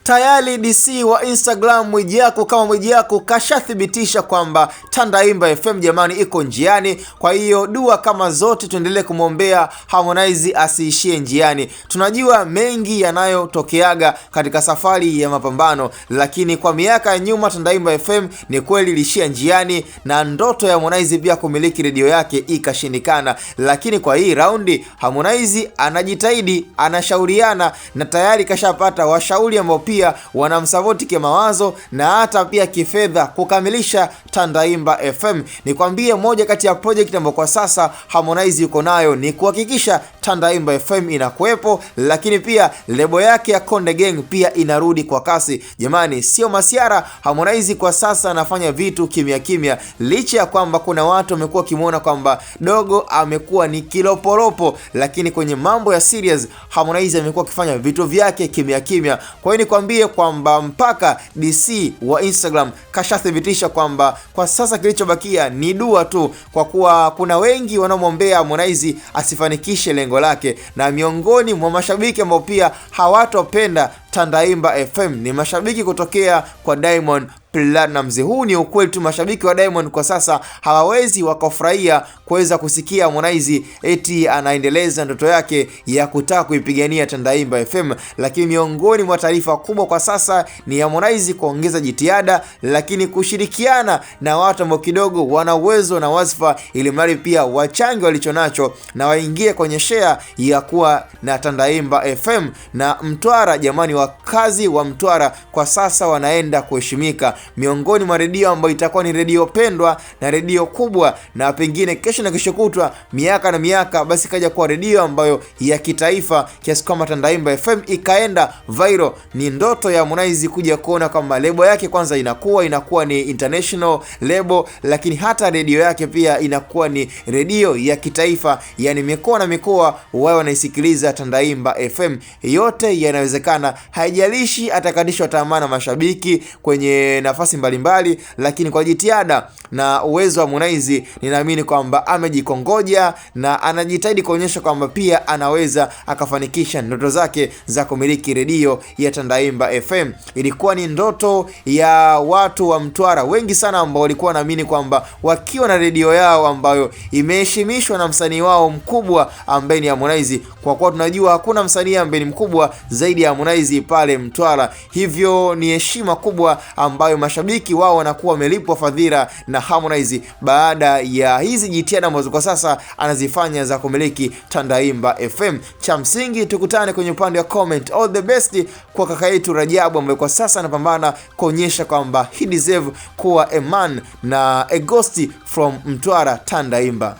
Tayari DC wa Instagram Mwijaku kama Mwijaku kashathibitisha kwamba Tandaimba FM jamani iko njiani. Kwa hiyo dua kama zote tuendelee kumwombea Harmonize asiishie njiani. Tunajua mengi yanayotokeaga katika safari ya mapambano, lakini kwa miaka ya nyuma Tandaimba FM ni kweli ilishia njiani na ndoto ya Harmonize pia kumiliki redio yake ikashindikana. Lakini kwa hii raundi Harmonize anajitahidi, anashauriana na tayari kashapata washauri ambao pia wanamsapoti kimawazo na hata pia kifedha kukamilisha Tandaimba FM. Nikwambie moja kati ya project ambayo kwa sasa Harmonize yuko nayo ni kuhakikisha Tandaimba FM inakuepo, lakini pia lebo yake ya Konde Gang pia inarudi kwa kasi. Jamani, sio masiara, Harmonize kwa sasa anafanya vitu kimya kimya, licha ya kwamba kuna watu wamekuwa kimuona kwamba dogo amekuwa ni kilopolopo, lakini kwenye mambo ya serious Harmonize amekuwa akifanya vitu vyake kimya kimya. Kwa hiyo nikwambie kwamba mpaka DC wa Instagram kashathibitisha kwamba kwa sasa kilichobakia ni dua tu, kwa kuwa kuna wengi wanaomwombea Harmonize asifanikishe lengo lake, na miongoni mwa mashabiki ambao pia hawatopenda Tandaimba FM ni mashabiki kutokea kwa Diamond Platnumz. Huu ni ukweli tu, mashabiki wa Diamond kwa sasa hawawezi wakafurahia kuweza kusikia Harmonize eti anaendeleza ndoto yake ya kutaka kuipigania Tandaimba FM. Lakini miongoni mwa taarifa kubwa kwa sasa ni Harmonize kuongeza jitihada, lakini kushirikiana na watu ambao kidogo wana uwezo na wasifa, ili mradi pia wachange walichonacho na waingie kwenye share ya kuwa na Tandaimba FM. Na Mtwara jamani, wakazi wa Mtwara kwa sasa wanaenda kuheshimika miongoni mwa redio ambayo itakuwa ni redio pendwa na redio kubwa, na pengine kesho na kesho kutwa miaka na miaka basi kaja kuwa redio ambayo ya kitaifa, kiasi kama Tandaimba FM ikaenda viral. Ni ndoto ya Harmonize kuja kuona kama lebo yake kwanza inakuwa ni international label, lakini hata redio yake pia inakuwa ni redio ya kitaifa, yani mikoa na mikoa wao wanaisikiliza Tandaimba FM. Yote yanawezekana, haijalishi atakadishwa tamaa na mashabiki kwenye nafasi mbalimbali, lakini kwa jitihada na uwezo wa Harmonize ninaamini kwamba amejikongoja na anajitahidi kuonyesha kwamba pia anaweza akafanikisha ndoto zake za kumiliki redio ya Tandaimba FM. Ilikuwa ni ndoto ya watu wa Mtwara wengi sana ambao walikuwa wanaamini kwamba wakiwa na redio yao ambayo imeheshimishwa na msanii wao mkubwa ambaye ni Harmonize, kwa kuwa tunajua hakuna msanii ambaye ni mkubwa zaidi ya Harmonize pale Mtwara, hivyo ni heshima kubwa ambayo mashabiki wao wanakuwa wamelipwa fadhila na Harmonize baada ya hizi jitihada ambazo kwa sasa anazifanya za kumiliki Tandaimba FM. Cha msingi tukutane kwenye upande wa comment. All the best kwa kaka yetu Rajabu ambaye kwa sasa anapambana kuonyesha kwamba he deserve kuwa a man na a ghost from Mtwara Tandaimba.